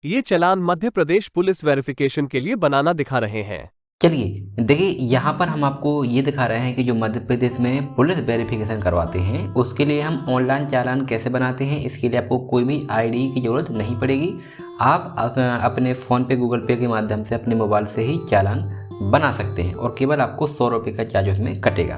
ये चालान Madhya Pradesh police verification के लिए बनाना दिखा रहे हैं। चलिए देखिए, यहाँ पर हम आपको ये दिखा रहे हैं कि जो मध्य प्रदेश में पुलिस वेरिफिकेशन करवाते हैं उसके लिए हम ऑनलाइन चालान कैसे बनाते हैं। इसके लिए आपको कोई भी आईडी की ज़रूरत नहीं पड़ेगी। आप अपने फ़ोन पे गूगल पे के माध्यम से अपने मोबाइल से ही चालान बना सकते हैं और केवल आपको 100 रुपये का चार्ज उसमें कटेगा।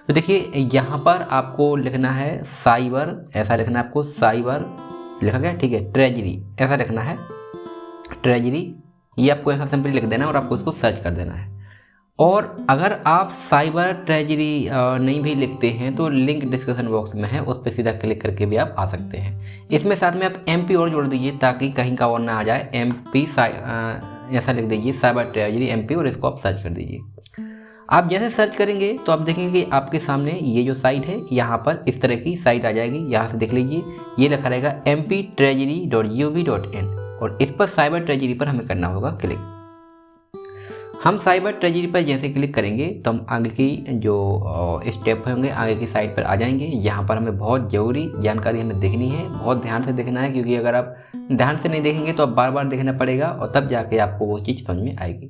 तो देखिए, यहाँ पर आपको लिखना है साइबर, ऐसा लिखना है आपको, साइबर लिखा गया, ठीक है, ट्रेजरी ऐसा लिखना है, ट्रेजरी, ये आपको ऐसा सिंपली लिख देना है और आपको इसको सर्च कर देना है। और अगर आप साइबर ट्रेजरी नहीं भी लिखते हैं तो लिंक डिस्क्रिप्शन बॉक्स में है, उस पर सीधा क्लिक करके भी आप आ सकते हैं। इसमें साथ में आप एमपी और जोड़ दीजिए ताकि कहीं का और ना आ जाए। एमपी ऐसा लिख दीजिए, साइबर ट्रेजरी एमपी, और इसको आप सर्च कर दीजिए। आप जैसे सर्च करेंगे तो आप देखेंगे कि आपके सामने ये जो साइट है यहाँ पर इस तरह की साइट आ जाएगी। यहाँ से देख लीजिए, ये लिखा रहेगा mptreasury.gov.in और इस पर साइबर ट्रेजरी पर हमें करना होगा क्लिक। हम साइबर ट्रेजरी पर जैसे क्लिक करेंगे तो हम आगे की जो स्टेप होंगे आगे की साइट पर आ जाएंगे। यहाँ पर हमें बहुत ज़रूरी जानकारी हमें देखनी है, बहुत ध्यान से देखना है, क्योंकि अगर आप ध्यान से नहीं देखेंगे तो आप बार बार देखना पड़ेगा और तब जाके आपको वो चीज़ समझ में आएगी।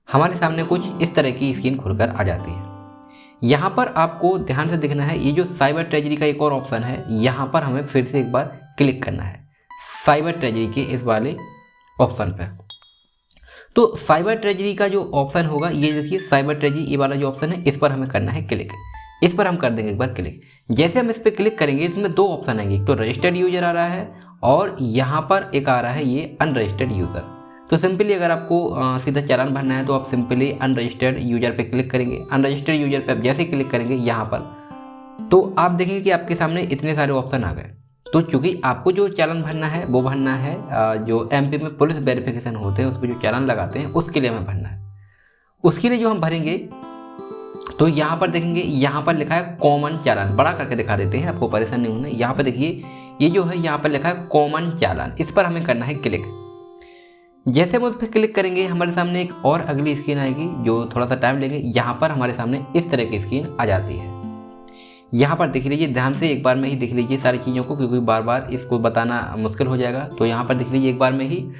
हमारे सामने कुछ इस तरह की स्क्रीन खुलकर आ जाती है। यहाँ पर आपको ध्यान से देखना है, ये जो साइबर ट्रेजरी का एक और ऑप्शन है, यहाँ पर हमें फिर से एक बार क्लिक करना है साइबर ट्रेजरी के इस वाले ऑप्शन पर। तो साइबर ट्रेजरी का जो ऑप्शन होगा, ये देखिए साइबर ट्रेजरी, ये वाला जो ऑप्शन है, इस पर हमें करना है क्लिक। इस पर हम कर देंगे एक बार क्लिक। जैसे हम इस पर क्लिक करेंगे, इसमें दो ऑप्शन आएंगे, एक तो रजिस्टर्ड यूजर आ रहा है और यहाँ पर एक आ रहा है ये अनरजिस्टर्ड यूजर। तो सिंपली अगर आपको सीधा चालान भरना है तो आप सिंपली अनरजिस्टर्ड यूजर पे क्लिक करेंगे। अनरजिस्टर्ड यूजर पे आप जैसे क्लिक करेंगे यहाँ पर, तो आप देखेंगे कि आपके सामने इतने सारे ऑप्शन आ गए। तो चूंकि आपको जो चालान भरना है वो भरना है जो एमपी में पुलिस वेरिफिकेशन होते हैं उस पर जो चालान लगाते हैं उसके लिए हमें भरना है। उसके लिए जो हम भरेंगे तो यहाँ पर देखेंगे, यहाँ पर लिखा है कॉमन चालान, बड़ा करके दिखा देते हैं, आपको परेशान नहीं होना। यहाँ पर देखिए, ये जो है यहाँ पर लिखा है कॉमन चालान, इस पर हमें करना है क्लिक। जैसे हम उस पर क्लिक करेंगे हमारे सामने एक और अगली स्क्रीन आएगी जो थोड़ा सा टाइम लेंगे। यहाँ पर हमारे सामने इस तरह की स्क्रीन आ जाती है। यहाँ पर देख लीजिए, ध्यान से एक बार में ही देख लीजिए सारी चीज़ों को, क्योंकि बार बार इसको बताना मुश्किल हो जाएगा। तो यहाँ पर देख लीजिए एक बार में ही।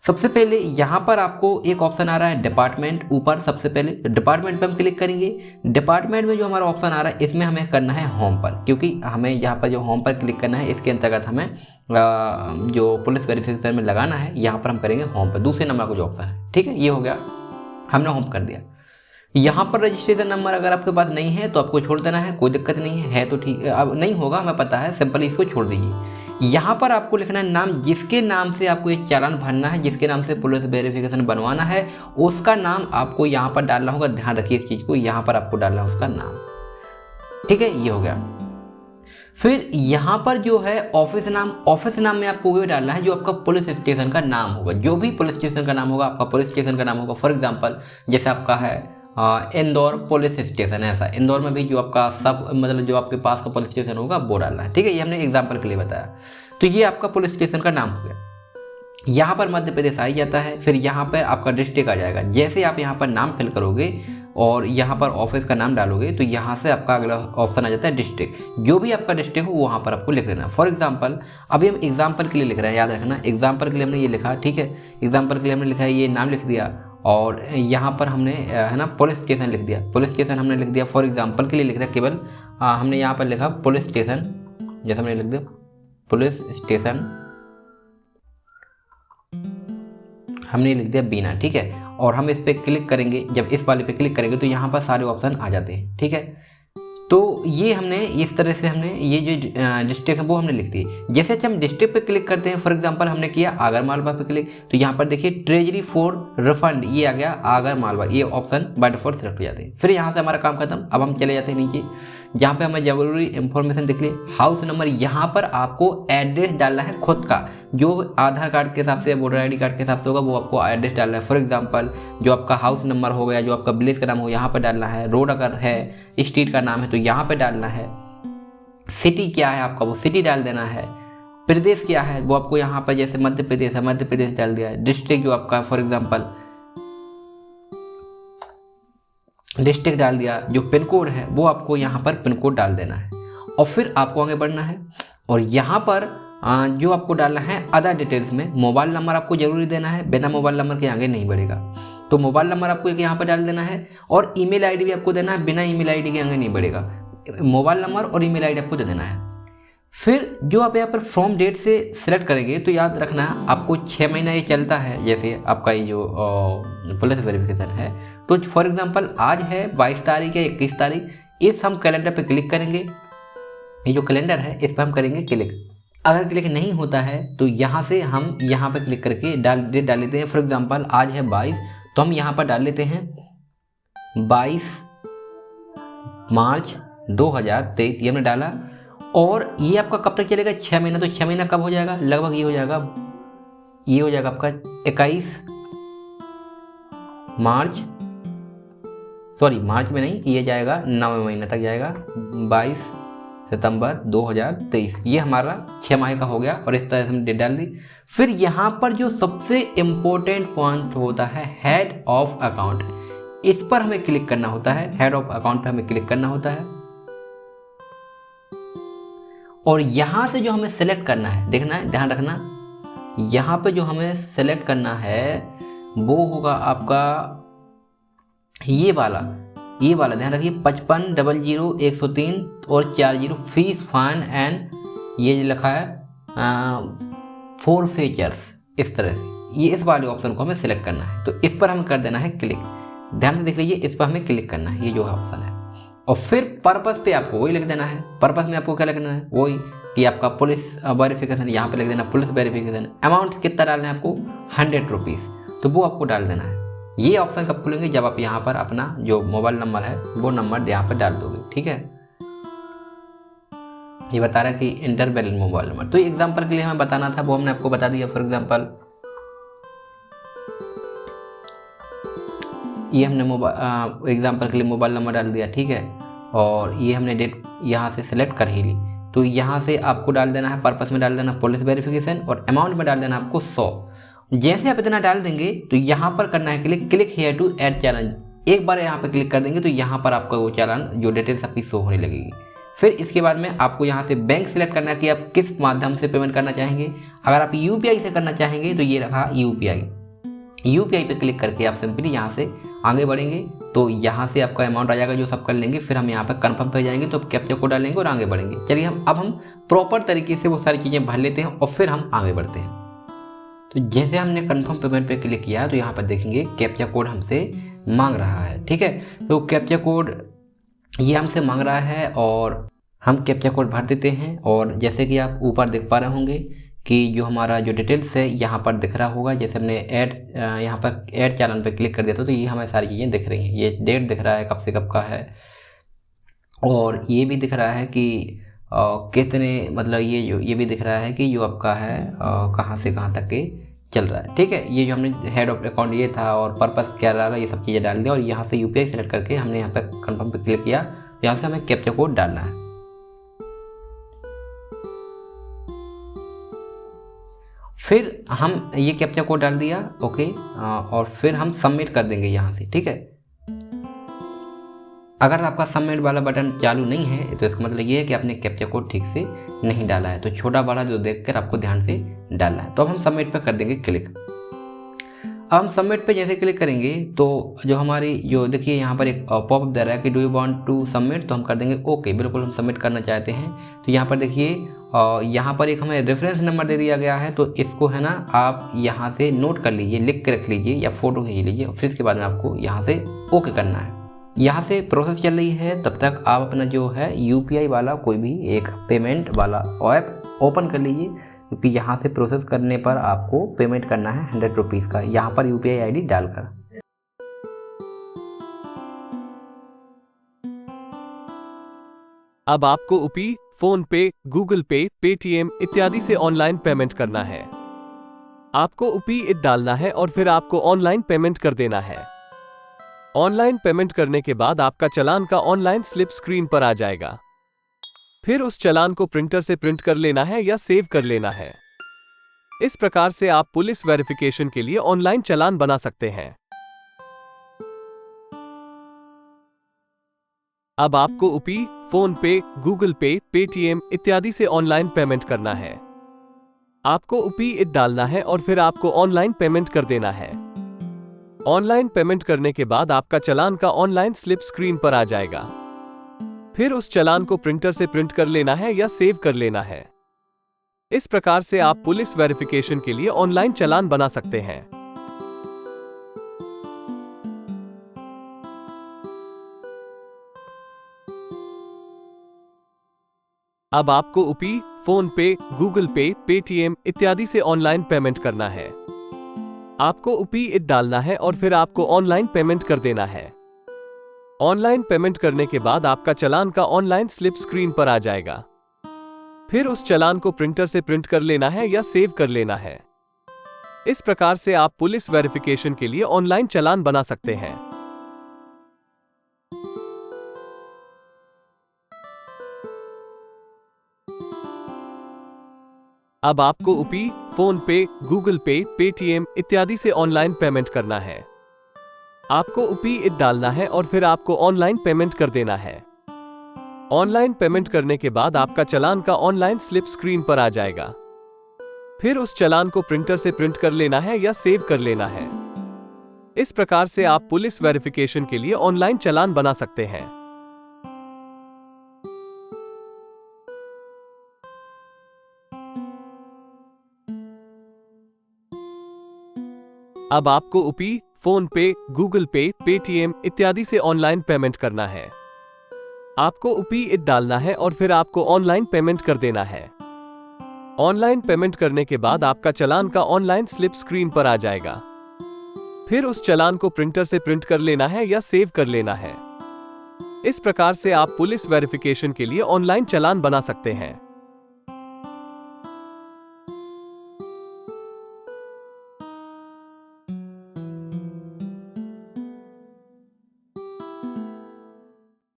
सबसे पहले यहाँ पर आपको एक ऑप्शन आ रहा है डिपार्टमेंट, ऊपर सबसे पहले डिपार्टमेंट पर हम क्लिक करेंगे। डिपार्टमेंट में जो हमारा ऑप्शन आ रहा है इसमें हमें करना है होम पर, क्योंकि हमें यहाँ पर जो होम पर क्लिक करना है इसके अंतर्गत हमें जो पुलिस वेरिफिकेशन में लगाना है यहाँ पर हम करेंगे होम पर, दूसरे नंबर का जो ऑप्शन है। ठीक है, ये हो गया, हमने होम कर दिया। यहाँ पर रजिस्ट्रेशन नंबर अगर आपके पास नहीं है तो आपको छोड़ देना है, कोई दिक्कत नहीं है तो ठीक है, अब नहीं होगा हमें पता है, सिंपली इसको छोड़ दीजिए। यहाँ पर आपको लिखना है नाम, जिसके नाम से आपको ये चालान भरना है, जिसके नाम से पुलिस वेरिफिकेशन बनवाना है उसका नाम आपको यहाँ पर डालना होगा। ध्यान रखिए इस चीज़ को, यहाँ पर आपको डालना है उसका नाम। ठीक है, ये हो गया। फिर यहाँ पर जो है ऑफिस नाम, ऑफिस नाम में आपको वही डालना है जो आपका पुलिस स्टेशन का नाम होगा। जो भी पुलिस स्टेशन का नाम होगा आपका पुलिस स्टेशन का नाम होगा। फॉर एग्जांपल जैसे आपका है इंदौर पुलिस स्टेशन, ऐसा इंदौर में भी जो आपका सब मतलब जो आपके पास का पुलिस स्टेशन होगा वो डालना है। ठीक है, ये हमने एग्जाम्पल के लिए बताया। तो ये आपका पुलिस स्टेशन का नाम हो गया। यहाँ पर मध्य प्रदेश आ ही जाता है। फिर यहाँ पर आपका डिस्ट्रिक्ट आ जाएगा। जैसे आप यहाँ पर नाम फिल करोगे और यहाँ पर ऑफिस का नाम डालोगे तो यहाँ से आपका अगला ऑप्शन आ जाता है डिस्ट्रिक्ट। जो भी आपका डिस्ट्रिक्ट हो वहाँ पर आपको लिख लेना। फॉर एग्जांपल अभी हम एग्जांपल के लिए लिख रहे हैं, याद रखना एग्जांपल के लिए हमने ये लिखा, ठीक है, एग्जांपल के लिए हमने लिखा है, ये नाम लिख दिया और यहाँ पर हमने है ना पुलिस स्टेशन लिख दिया। पुलिस स्टेशन हमने लिख दिया, फॉर एग्जांपल के लिए लिख रहा है, केवल हमने यहाँ पर लिखा पुलिस स्टेशन, जैसे हमने लिख दिया पुलिस स्टेशन, हमने लिख दिया बीना। ठीक है, और हम इस पर क्लिक करेंगे, जब इस वाले पे क्लिक करेंगे तो यहाँ पर सारे ऑप्शन आ जाते हैं। ठीक है, तो ये हमने इस तरह से हमने ये जो डिस्ट्रिक्ट है वो हमने लिख दी। जैसे हम डिस्ट्रिक्ट पे क्लिक करते हैं, फॉर एग्जांपल हमने किया आगर मालवा पे क्लिक, तो यहाँ पर देखिए ट्रेजरी फॉर रिफंड, ये आ गया आगर मालवा, ये ऑप्शन बाय डिफॉल्ट सिलेक्ट हो जाते हैं। फिर यहाँ से हमारा काम खत्म। अब हम चले जाते हैं नीचे, जहाँ पे हमें जरूरी इंफॉर्मेशन दिख ली, हाउस नंबर। यहाँ पर आपको एड्रेस डालना है खुद का, जो आधार कार्ड के हिसाब से, वोटर आईडी कार्ड के हिसाब से होगा वो आपको एड्रेस डालना है। फॉर एग्जांपल जो आपका हाउस नंबर हो गया, जो आपका विलेज का नाम हो यहाँ पर डालना है, रोड अगर है, स्ट्रीट का नाम है तो यहाँ पे डालना है, सिटी क्या है आपका वो सिटी डाल देना है, प्रदेश क्या है वो आपको यहाँ पर, जैसे मध्य प्रदेश है मध्य प्रदेश डाल दिया है, डिस्ट्रिक्ट जो आपका फॉर एग्जांपल डिस्ट्रिक्ट डाल दिया, जो पिन कोड है वो आपको यहाँ पर पिन कोड डाल देना है और फिर आपको आगे बढ़ना है। और यहाँ पर जो आपको डालना है अदर डिटेल्स में मोबाइल नंबर आपको जरूरी देना है, बिना मोबाइल नंबर के आगे नहीं बढ़ेगा। तो मोबाइल नंबर आपको एक यहाँ पर डाल देना है और ईमेल आईडी भी आपको देना है, बिना ईमेल आईडी के आगे नहीं बढ़ेगा। मोबाइल नंबर और ईमेल आईडी आपको दे देना है। फिर जो आप यहाँ पर फ्रॉम डेट से सिलेक्ट करेंगे तो याद रखना आपको 6 महीना ये चलता है। जैसे आपका ये जो पुलिस वेरिफिकेशन है, तो फॉर एग्जांपल आज है 22 तारीख या 21 तारीख, इस हम कैलेंडर पे क्लिक करेंगे। ये जो कैलेंडर है इस पर हम करेंगे क्लिक। अगर क्लिक नहीं होता है तो यहाँ से हम यहाँ पर क्लिक करके डेट डाल लेते हैं। फॉर एग्जांपल आज है 22, तो हम यहाँ पर डाल लेते हैं 22 मार्च 2023, ये हमने डाला। और ये आपका कब तक चलेगा? 6 महीना। तो 6 महीना कब हो जाएगा? लगभग ये हो जाएगा आपका 21 मार्च, सॉरी मार्च में नहीं, ये जाएगा 9वें महीने तक जाएगा, 22 सितंबर 2023। ये हमारा 6 माह का हो गया और इस तरह से हमने डेट डाल दी। फिर यहाँ पर जो सबसे इम्पोर्टेंट पॉइंट होता है हेड ऑफ अकाउंट, इस पर हमें क्लिक करना होता है। हेड ऑफ अकाउंट पर हमें क्लिक करना होता है और यहाँ से जो हमें सेलेक्ट करना है, देखना है, ध्यान रखना, यहाँ पे जो हमें सेलेक्ट करना है वो होगा आपका ये वाला ध्यान रखिए, 55000103 और 40 फीस फाइन एंड ये जो लिखा है फॉर फीचर्स, इस तरह से ये इस वाले ऑप्शन को हमें सेलेक्ट करना है। तो इस पर हमें कर देना है क्लिक। ध्यान से देख लीजिए, इस पर हमें क्लिक करना है, ये जो ऑप्शन है। और फिर पर्पस पे आपको वही लिख देना है। पर्पस में आपको क्या लिखना है? वही कि आपका पुलिस वेरिफिकेशन, यहाँ पे लिख देना पुलिस वेरिफिकेशन। अमाउंट कितना डालना है आपको? 100 रुपीज़, तो वो आपको डाल देना है। ये ऑप्शन कब खुलेंगे? जब आप यहाँ पर अपना जो मोबाइल नंबर है वो नंबर यहाँ पर डाल दोगे, ठीक है। ये बता रहा है कि इंटर वैलिड मोबाइल नंबर, तो एग्जाम्पल के लिए हमें बताना था, वो हमने आपको बता दिया। फॉर एग्जाम्पल ये हमने एग्जाम्पल के लिए मोबाइल नंबर डाल दिया, ठीक है। और ये हमने डेट यहाँ से सिलेक्ट कर ही ली। तो यहाँ से आपको डाल देना है, पर्पस में डाल देना पुलिस वेरिफिकेशन और अमाउंट में डाल देना आपको 100। जैसे आप इतना डाल देंगे तो यहाँ पर करना है क्लिक हियर टू ऐड चालान। एक बार यहाँ पर क्लिक कर देंगे तो यहाँ पर आपका वो चालान जो डिटेल्स आपकी शो होने लगेगी। फिर इसके बाद में आपको यहाँ से बैंक सिलेक्ट करना है कि आप किस माध्यम से पेमेंट करना चाहेंगे। अगर आप UPI से करना चाहेंगे तो ये रखा UPI पे क्लिक करके आप सिंपली यहाँ से आगे बढ़ेंगे। तो यहाँ से आपका अमाउंट आ जाएगा जो सब कर लेंगे। फिर हम यहाँ पर कन्फर्म पे जाएंगे तो कैप्चा कोड डालेंगे और आगे बढ़ेंगे। चलिए अब हम प्रॉपर तरीके से वो सारी चीज़ें भर लेते हैं और फिर हम आगे बढ़ते हैं। तो जैसे हमने कन्फर्म पेमेंट पे क्लिक किया तो यहाँ पर देखेंगे कैप्चा कोड हमसे मांग रहा है, ठीक है। तो कैप्चा कोड ये हमसे मांग रहा है और हम कैप्चा कोड भर देते हैं। और जैसे कि आप ऊपर देख पा रहे होंगे कि जो हमारा जो डिटेल्स है यहाँ पर दिख रहा होगा। जैसे हमने यहाँ पर ऐड चालान पे क्लिक कर दिया तो ये हमें सारी चीज़ें दिख रही हैं। ये डेट दिख रहा है कब से कब का है और ये भी दिख रहा है कि कितने, मतलब ये भी दिख रहा है कि जो आपका है कहाँ से कहाँ तक के चल रहा है, ठीक है। ये जो हमने हेड ऑफ अकाउंट ये था और पर्पस क्या रहा, ये सब चीज़ें डाल दिया। और यहाँ से UPI सेलेक्ट करके हमने यहाँ पर कन्फर्म पे क्लिक किया। यहाँ से हमें कैप्चा कोड डालना है। फिर हम ये कैप्चा कोड डाल दिया, ओके। और फिर हम सबमिट कर देंगे यहाँ से, ठीक है। अगर आपका सबमिट वाला बटन चालू नहीं है तो इसका मतलब ये है कि आपने कैप्चा कोड ठीक से नहीं डाला है। तो छोटा बड़ा जो देखकर आपको ध्यान से डालना है। तो अब हम सबमिट पे कर देंगे क्लिक। अब हम सबमिट पे जैसे क्लिक करेंगे तो जो हमारी जो देखिए यहाँ पर एक पॉपअप दे रहा है कि do you want to submit, तो हम कर देंगे ओके, बिल्कुल हम सबमिट करना चाहते हैं। तो यहाँ पर देखिए यहाँ पर एक हमें रेफरेंस नंबर दे दिया गया है। तो इसको है ना आप यहाँ से नोट कर लीजिए, लिख के रख लीजिए या फोटो खींच लीजिए। फिर इसके बाद में आपको यहाँ से ओके करना है। यहाँ से प्रोसेस चल रही है, तब तक आप अपना जो है UPI वाला कोई भी एक पेमेंट वाला ऐप ओपन कर लीजिए, क्योंकि यहाँ से प्रोसेस करने पर आपको पेमेंट करना है 100 रुपीज़ का, यहाँ पर UPI ID डालकर। अब आपको UPI, फोन पे, गूगल पे, पेटीएम इत्यादि से ऑनलाइन पेमेंट करना है। आपको UPI डालना है और फिर आपको ऑनलाइन पेमेंट कर देना है। ऑनलाइन पेमेंट करने के बाद आपका चालान का ऑनलाइन स्लिप स्क्रीन पर आ जाएगा। फिर उस चालान को प्रिंटर से प्रिंट कर लेना है या सेव कर लेना है। इस प्रकार से आप पुलिस वेरिफिकेशन के लिए ऑनलाइन चालान बना सकते हैं। अब आपको UPI, फोन पे, गूगल पे, पेटीएम इत्यादि से ऑनलाइन पेमेंट करना है। आपको UPI डालना है और फिर आपको ऑनलाइन पेमेंट कर देना है। ऑनलाइन पेमेंट करने के बाद आपका चालान का ऑनलाइन स्लिप स्क्रीन पर आ जाएगा। फिर उस चालान को प्रिंटर से प्रिंट कर लेना है या सेव कर लेना है। इस प्रकार से आप पुलिस वेरिफिकेशन के लिए ऑनलाइन चालान बना सकते हैं। अब आपको UPI, फोन पे, गूगल पे, पेटीएम इत्यादि से ऑनलाइन पेमेंट करना है। आपको UPI डालना है और फिर आपको ऑनलाइन पेमेंट कर देना है। ऑनलाइन पेमेंट करने के बाद आपका चालान का ऑनलाइन स्लिप स्क्रीन पर आ जाएगा। फिर उस चालान को प्रिंटर से प्रिंट कर लेना है या सेव कर लेना है। इस प्रकार से आप पुलिस वेरिफिकेशन के लिए ऑनलाइन चालान बना सकते हैं। अब आपको UPI, फोन पे, गूगल पे, पेटीएम इत्यादि से ऑनलाइन पेमेंट करना है। आपको UPI डालना है और फिर आपको ऑनलाइन पेमेंट कर देना है। ऑनलाइन पेमेंट करने के बाद आपका चालान का ऑनलाइन स्लिप स्क्रीन पर आ जाएगा। फिर उस चालान को प्रिंटर से प्रिंट कर लेना है या सेव कर लेना है। इस प्रकार से आप पुलिस वेरिफिकेशन के लिए ऑनलाइन चालान बना सकते हैं। अब आपको UPI, फोन पे, गूगल पे, पेटीएम इत्यादि से ऑनलाइन पेमेंट करना है। आपको UPI डालना है और फिर आपको ऑनलाइन पेमेंट कर देना है। ऑनलाइन पेमेंट करने के बाद आपका चालान का ऑनलाइन स्लिप स्क्रीन पर आ जाएगा। फिर उस चालान को प्रिंटर से प्रिंट कर लेना है या सेव कर लेना है। इस प्रकार से आप पुलिस वेरिफिकेशन के लिए ऑनलाइन चालान बना सकते हैं।